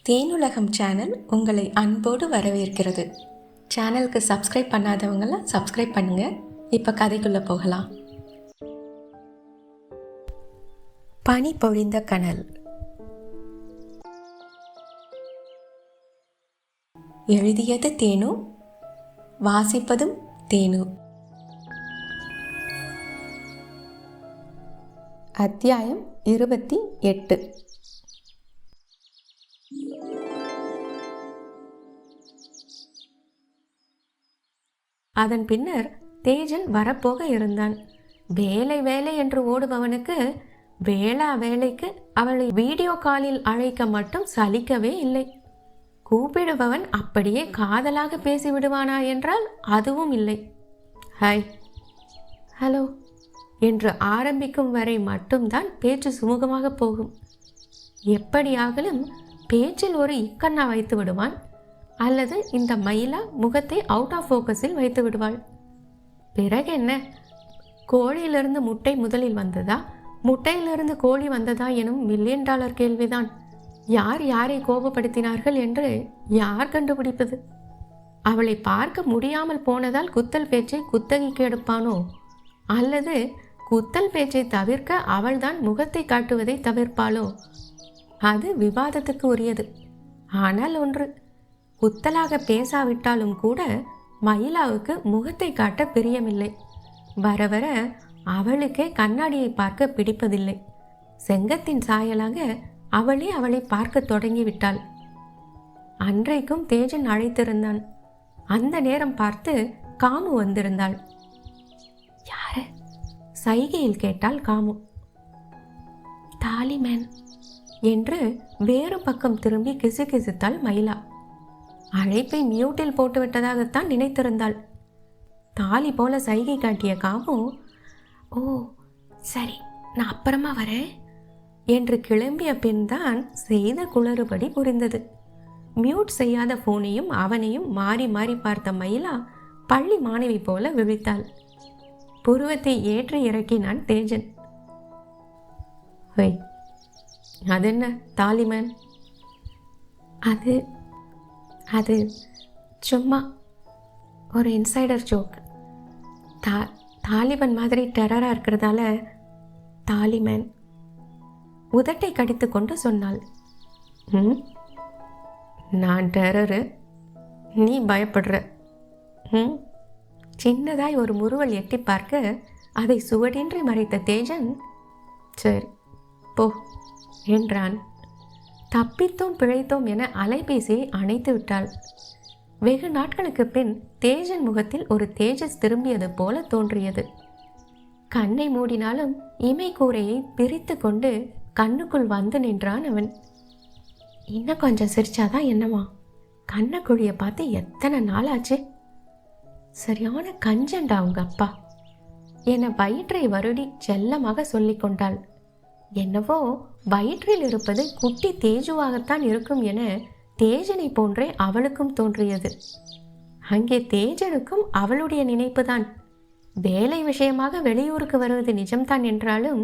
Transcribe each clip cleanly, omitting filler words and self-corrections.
Thenulagam channel உங்களை அன்போடு வரவேற்கிறது. சேனலுக்கு சப்ஸ்கிரைப் பண்ணாதவங்களாம் சப்ஸ்கிரைப் பண்ணுங்க. இப்போ கதைக்குள்ளே போகலாம். பனி பொழிந்த கனல். எழுதியது தேனு, வாசிப்பதும் தேனு. அத்தியாயம் 28. அதன் பின்னர் தேஜன் வரப்போக இருந்தான். வேலை வேலை என்று ஓடுபவனுக்கு வேளா வேலைக்கு அவளை வீடியோ காலில் அழைக்க மட்டும் சலிக்கவே இல்லை. கூப்பிடுபவன் அப்படியே காதலாக பேசிவிடுவானா என்றால் அதுவும் இல்லை. ஹாய், ஹலோ என்று ஆரம்பிக்கும் வரை மட்டும்தான் பேச்சு சுமூகமாக போகும். எப்படியாகலும் பேச்சில் ஒரு இக்கண்ணா வைத்து விடுவான், அல்லது இந்த மயிலா முகத்தை அவுட் ஆஃப் ஃபோக்கஸில் வைத்து விடுவாள். பிறகு என்ன, கோழியிலிருந்து முட்டை முதலில் வந்ததா, முட்டையிலிருந்து கோழி வந்ததா எனும் $1,000,000 கேள்விதான். யார் யாரை கோபப்படுத்தினார்கள் என்று யார் கண்டுபிடிப்பது? அவளை பார்க்க முடியாமல் போனதால் குத்தல் பேச்சை குத்தகைக்கு எடுப்பானோ, அல்லது குத்தல் பேச்சை தவிர்க்க அவள்தான் முகத்தை காட்டுவதை தவிர்ப்பாளோ? அது விவாதத்துக்கு உரியது. ஆனால் ஒன்று, குத்தலாக பேசாவிட்டாலும் கூட மயிலாவுக்கு முகத்தை காட்ட பிரியமில்லை. வர வர அவளுக்கே கண்ணாடியை பார்க்க பிடிப்பதில்லை. செங்கத்தின் சாயலாக அவளே அவளை பார்க்க தொடங்கிவிட்டாள். அன்றைக்கும் தேஜன் அழைத்திருந்தான். அந்த நேரம் பார்த்து காமு வந்திருந்தாள். யாரு? சைகையில் கேட்டாள் காமு. தாலிமேன் என்று வேறு பக்கம் திரும்பி கிசுகிசுத்தாள் மயிலா. அழைப்பை மியூட்டில் போட்டுவிட்டதாகத்தான் நினைத்திருந்தாள். தாலி போல சைகை காட்டிய காமு, ஓ சரி, நான் அப்புறமா வரேன் என்று கிளம்பிய பின் தான் செய்த குளறுபடி புரிந்தது. மியூட் செய்யாத போனையும் அவனையும் மாறி மாறி பார்த்த மயிலா பள்ளி மாணவி போல விழித்தாள். புருவத்தை ஏற்றி இறக்கினான் தேஜன். ஒய், அது என்ன தாலிமேன்? அது அது சும்மா ஒரு இன்சைடர் ஜோக். தாலிபன் மாதிரி டெரராக இருக்கிறதால தாலிமேன். உதட்டை கடித்து கொண்டு சொன்னாள். நான் டெரரு, நீ பயப்படுற. சின்னதாய் ஒரு முறுவல் எட்டி பார்க்க அதை சுவடின்றி மறைத்த தேஜன், சரி போ என்றான். தப்பித்தோம் பிழைத்தோம் என அலைபேசியை அணைத்து விட்டாள். வெகு நாட்களுக்கு பின் தேஜன் முகத்தில் ஒரு தேஜஸ் திரும்பியது போல தோன்றியது. கண்ணை மூடினாலும் இமை கூரையை பிரித்து கொண்டு கண்ணுக்குள் வந்து நின்றான் அவன். இன்னும் கொஞ்சம் சிரிச்சாதான் என்னவா? கண்ணக்குழிய பார்த்து எத்தனை நாள் ஆச்சு? சரியான கஞ்சண்டா உங்க அப்பா என வயிற்றை வருடி செல்லமாக சொல்லி கொண்டாள். என்னவோ வயிற்றில் இருப்பது குட்டி தேஜுவாகத்தான் இருக்கும் என தேஜனை போன்றே அவளுக்கும் தோன்றியது. அங்கே தேஜனுக்கும் அவளுடைய நினைப்புதான். வேலை விஷயமாக வெளியூருக்கு வருவது நிஜம்தான் என்றாலும்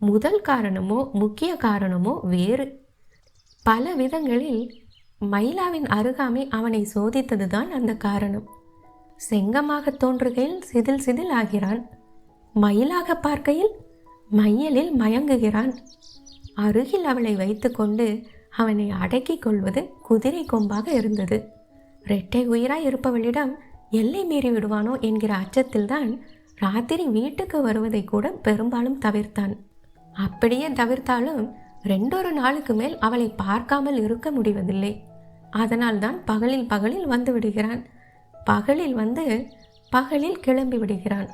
முதல் காரணமோ முக்கிய காரணமோ வேறு. பல விதங்களில் மயிலாவின் அருகாமை அவனை சோதித்ததுதான் அந்த காரணம். செங்கமாக தோன்றுகையில் சிதில் சிதில் ஆகிறான். மயிலாக பார்க்கையில் மையலில் மயங்குகிறான். அருகில் அவளை வைத்து கொண்டு அவனை அடக்கிக் கொள்வது குதிரை கொம்பாக இருந்தது. இரட்டை உயிராய் இருப்பவளிடம் எல்லை மீறி விடுவானோ என்கிற அச்சத்தில்தான் ராத்திரி வீட்டுக்கு வருவதை கூட பெரும்பாலும் தவிர்த்தான். அப்படியே தவிர்த்தாலும் 2 நாளுக்கு மேல் அவளை பார்க்காமல் இருக்க முடிவதில்லை. அதனால்தான் பகலில் வந்து விடுகிறான். பகலில் வந்து பகலில் கிளம்பி விடுகிறான்.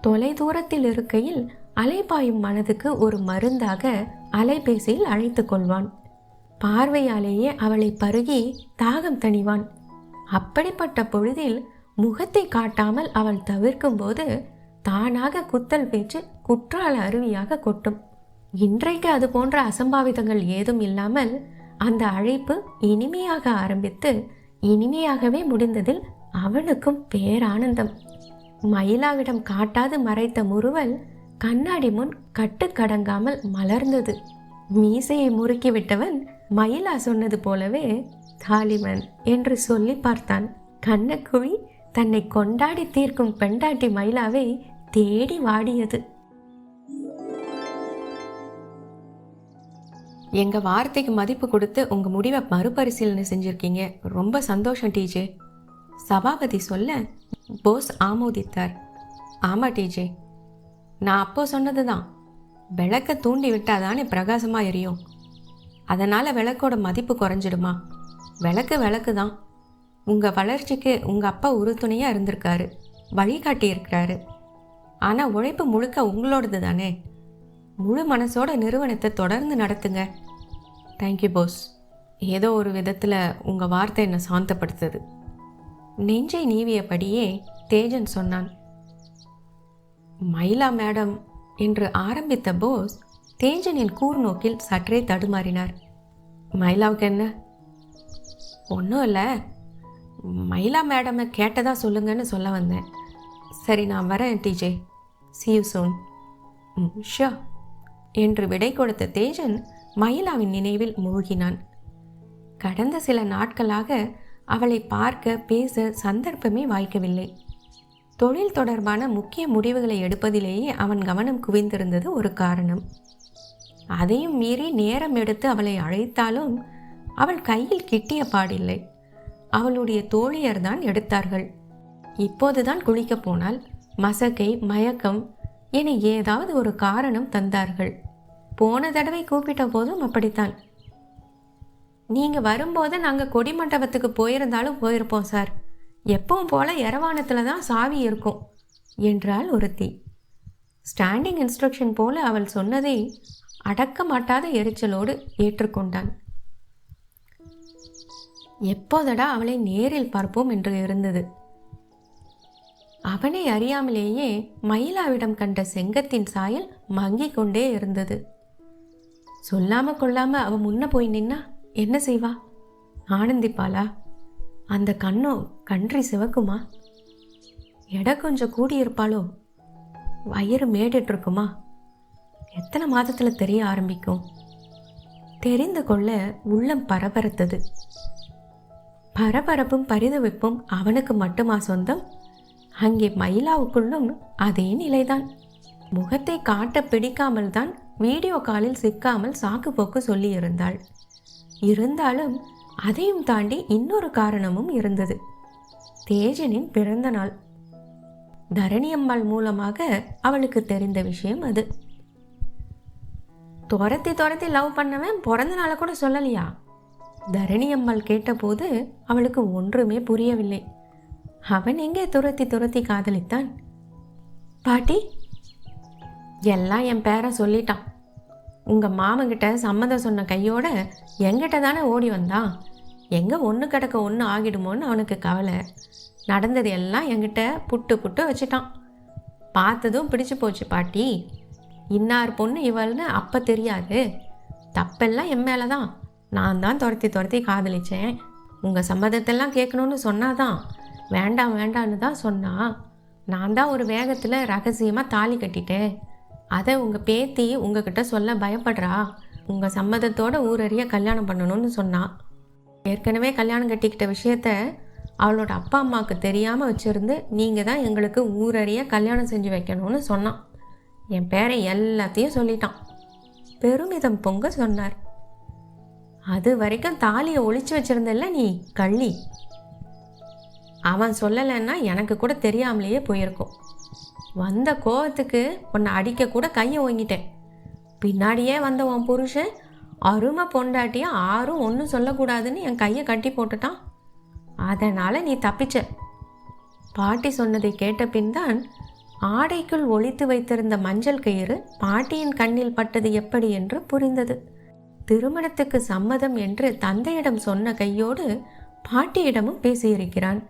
தொலை தூரத்தில் இருக்கையில் அலைபாயும் மனதுக்கு ஒரு மருந்தாக அலைபேசியில் அழைத்து கொள்வான். பார்வையாலேயே அவளை பருகி தாகம் தணிவான். அப்படிப்பட்ட பொழுதில் முகத்தை காட்டாமல் அவள் தவிர்க்கும் போது தானாக குத்தல் பேச்சு குற்றால அருவியாக கொட்டும். இன்றைக்கு அது போன்ற அசம்பாவிதங்கள் ஏதும் இல்லாமல் அந்த அழைப்பு இனிமையாக ஆரம்பித்து இனிமையாகவே முடிந்ததில் அவனுக்கும் பேரானந்தம். மயிலாவிடம் காட்டாது மறைத்த முறுவல் கண்ணாடி முன் கட்டுக்கடங்காமல் மலர்ந்தது. மீசையை முறுக்கிவிட்டவன் மயிலா சொன்னது போலவே தாலிமன் என்று சொல்லி பார்த்தான். கண்ணக்குழி தன்னை கொண்டாடி தீர்க்கும் பெண்டாட்டி மயிலாவை தேடி வாடியது. எங்க வார்த்தைக்கு மதிப்பு கொடுத்து உங்க முடிவை மறுபரிசீலனை செஞ்சிருக்கீங்க. ரொம்ப சந்தோஷம் டிஜே. சபாபதி சொல்ல போஸ் ஆமோதித்தார். ஆமா டிஜே, நான் அப்போ சொன்னது தான். விளக்க தூண்டி விட்டாதானே பிரகாசமா எரியும். அதனால விளக்கோட மதிப்பு குறைஞ்சிடுமா? விளக்கு விளக்கு தான். உங்க வளர்ச்சிக்கு உங்க அப்பா உறுதுணையா இருந்திருக்காரு, வழிகாட்டி இருக்கிறாரு. ஆனா உழைப்பு முழுக்க உங்களோடது தானே. முழு மனசோட நிறுவனத்தை தொடர்ந்து நடத்துங்க. தேங்க்யூ போஸ். ஏதோ ஒரு விதத்தில் உங்கள் வார்த்தை என்னை சாந்தப்படுத்துது. நெஞ்சை நீவியபடியே தேஜன் சொன்னான். மயிலா மேடம் என்று ஆரம்பித்த போஸ் தேஜனின் கூர்நோக்கில் சற்றே தடுமாறினார். மயிலாவுக்கு என்ன? ஒன்றும் இல்லை, மயிலா மேடமை கேட்டதா சொல்லுங்கன்னு சொல்ல வந்தேன். சரி, நான் வரேன் DJ. see you soon. Show என்று விடை கொடுத்த தேஜன் மயிலாவின் நினைவில் மூழ்கினான். கடந்த சில நாட்களாக அவளை பார்க்க பேச சந்தர்ப்பமே வாய்க்கவில்லை. தொழில் தொடர்பான முக்கிய முடிவுகளை எடுப்பதிலேயே அவன் கவனம் குவிந்திருந்தது ஒரு காரணம். அதையும் மீறி நேரம் எடுத்து அவளை அழைத்தாலும் அவள் கையில் கிட்டிய பாடில்லை. அவளுடைய தோழியர்தான் எடுத்தார்கள். இப்போதுதான் குளிக்கப் போனால் மசக்கை, மயக்கம் என ஏதாவது ஒரு காரணம் தந்தார்கள். போன தடவை கூப்பிட்ட போதும் அப்படித்தான். நீங்கள் வரும்போது நாங்கள் கொடி மண்டபத்துக்கு போயிருந்தாலும் போயிருப்போம் சார். எப்பவும் போல எரவானத்தில் தான் சாவி இருக்கும் என்றாள் ஒருத்தி. ஸ்டாண்டிங் இன்ஸ்ட்ரக்ஷன் போல அவள் சொன்னதை அடக்க மாட்டாத எரிச்சலோடு ஏற்றுக்கொண்டான். எப்போதடா அவளை நேரில் பார்ப்போம் என்று இருந்தது. அவனை அறியாமலேயே மயிலாவிடம் கண்ட செங்கத்தின் சாயல் மங்கிக் கொண்டே இருந்தது. சொல்லாம கொள்ளாம அவ முன்ன போய் நின்னா என்ன செய்வா? ஆனந்திப்பாளா? அந்த கண்ணோ கன்றி சிவக்குமா? எடை கொஞ்சம் கூடியிருப்பாளோ? வயிறு மேடிட்டு இருக்குமா? எத்தனை மாதத்துல தெரிய ஆரம்பிக்கும்? தெரிந்து கொள்ள உள்ளம் பரபரத்தது. பரபரப்பும் பரிதவிப்பும் அவனுக்கு மட்டுமா சொந்தம்? அங்கே மயிலாவுக்குள்ளும் அதே நிலைதான். முகத்தை காட்ட பிடிக்காமல் தான் வீடியோ காலில் சிக்காமல் சாக்கு போக்கு சொல்லியிருந்தாள். இருந்தாலும் அதையும் தாண்டி இன்னொரு காரணமும் இருந்தது. தேஜனின் பிறந்த நாள். தரணியம்மாள் மூலமாக அவளுக்கு தெரிந்த விஷயம் அது. துரத்தி துரத்தி லவ் பண்ணவன் பிறந்த நாளை கூட சொல்லலையா? தரணியம்மாள் கேட்டபோது அவளுக்கு ஒன்றுமே புரியவில்லை. அவன் எங்கே துரத்தி துரத்தி காதலித்தான்? பாட்டி, எல்லாம் என் பேரை சொல்லிட்டான். உங்கள் மாமங்கிட்ட சம்மதம் சொன்ன கையோட எங்கிட்ட தானே ஓடி வந்தான். எங்கே ஒன்று கிடக்க ஒன்று ஆகிடுமோன்னு அவனுக்கு கவலை. நடந்தது எல்லாம் என்கிட்ட புட்டு புட்டு வச்சுட்டான். பார்த்ததும் பிடிச்சு போச்சு பாட்டி. இன்னார் பொண்ணு இவள்னு அப்போ தெரியாது. தப்பெல்லாம் என் மேலே தான். நான் தான் துரத்தி துரத்தி காதலிச்சேன். உங்கள் சம்மதத்தெல்லாம் கேட்கணுன்னு சொன்னாதான். வேண்டாம் வேண்டான்னு தான் சொன்னா. நான் தான் ஒரு வேகத்தில் ரகசியமாக தாலி கட்டிட்டேன். அதை உங்கள் பேத்தி உங்ககிட்ட சொல்ல பயப்படுறா. உங்கள் சம்மதத்தோட ஊரறிய கல்யாணம் பண்ணணும்னு சொன்னான். ஏற்கனவே கல்யாணம் கட்டிக்கிட்ட விஷயத்த அவளோட அப்பா அம்மாவுக்கு தெரியாமல் வச்சுருந்து நீங்கள் தான் எங்களுக்கு ஊரறிய கல்யாணம் செஞ்சு வைக்கணும்னு சொன்னான். என் பேரை எல்லாத்தையும் சொல்லிட்டான். பெருமிதம் பொங்க சொன்னார். அது வரைக்கும் தாலியை ஒளிச்சு வச்சிருந்தல்ல நீ கள்ளி. அவன் சொல்லலைன்னா எனக்கு கூட தெரியாமலேயே போயிருக்கும். வந்த கோவத்துக்கு உன்னை அடிக்க கூட கையை ஓங்கிட்டேன். பின்னாடியே வந்த உன் புருஷன் அருமை பொண்டாட்டியா ஆறும் ஒன்றும் சொல்லக்கூடாதுன்னு என் கையை கட்டி போட்டுட்டான். அதனால் நீ தப்பிச்ச. பாட்டி சொன்னதை கேட்ட பின் தான் ஆடைக்குள் ஒளித்து வைத்திருந்த மஞ்சள் கயிறு பாட்டியின் கண்ணில் பட்டது எப்படி என்று புரிந்தது. திருமணத்துக்கு சம்மதம் என்று தந்தையிடம் சொன்ன கையோடு பாட்டியிடமும் பேசியிருக்கிறான்.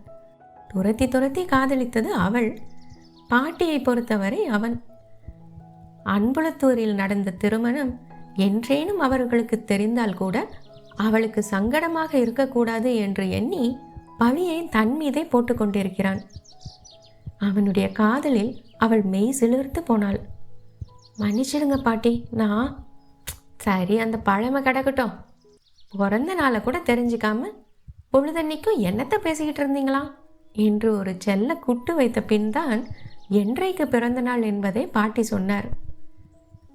துரத்தி துரத்தி காதலித்தது அவள். பாட்டியை பொறுத்தவரை அவன். அன்புலத்தூரில் நடந்த திருமணம் என்றேனும் அவர்களுக்கு தெரிந்தால் கூட அவளுக்கு சங்கடமாக இருக்கக்கூடாது என்று எண்ணி பழியை தன் மீதே போட்டுக்கொண்டிருக்கிறான். அவனுடைய காதலில் அவள் மெய் சிலிர்த்து போனாள். மன்னிச்சிடுங்க பாட்டி, நான் சரி அந்த பழமை கிடக்கட்டும். பிறந்த நாளை கூட தெரிஞ்சுக்காம பொழுதன்னைக்கும் என்னத்தை பேசிக்கிட்டு இருந்தீங்களா என்று ஒரு செல்ல குட்டு வைத்த பின் தான் என்றைக்கு பிறந்த நாள் என்பதை பாட்டி சொன்னார்.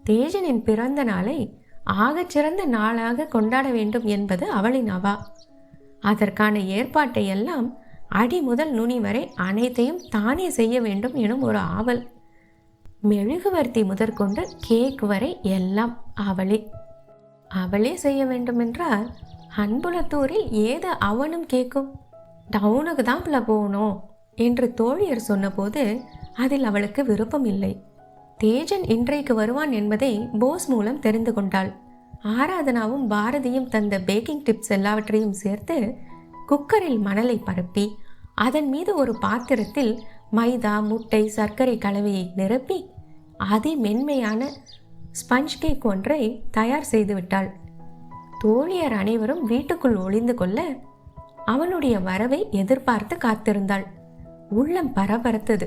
தேஜனின் பிறந்த நாளை ஆகச்சிறந்த நாளாக கொண்டாட வேண்டும் என்பது அவளின் அவா. அதற்கான ஏற்பாட்டை எல்லாம் அடி முதல் நுனி வரை அனைத்தையும் தானே செய்ய வேண்டும் எனும் ஒரு ஆவல். மெழுகுவர்த்தி முதற்கொண்டு கேக் வரை எல்லாம் அவளே செய்ய வேண்டுமென்றால் அன்புலத்தூரில் ஏது அவனும் கேட்கும்? டவுனுக்கு தான் போகணும் என்று தோழியர் சொன்னபோது அதில் அவளுக்கு விருப்பம் இல்லை. தேஜன் இன்றைக்கு வருவான் என்பதை போஸ் மூலம் தெரிந்து கொண்டாள். ஆராதனாவும் பாரதியும் தந்த பேக்கிங் டிப்ஸ் எல்லாவற்றையும் சேர்த்து குக்கரில் மணலை பரப்பி அதன் மீது ஒரு பாத்திரத்தில் மைதா, முட்டை, சர்க்கரை கலவையை நிரப்பி அதி மென்மையான ஸ்பஞ்ச் கேக் ஒன்றை தயார் செய்து விட்டாள். தோழியர் அனைவரும் வீட்டுக்குள் ஒளிந்து கொள்ள அவனுடைய வரவை எதிர்பார்த்து காத்திருந்தாள். உள்ளம் பரபரத்தது.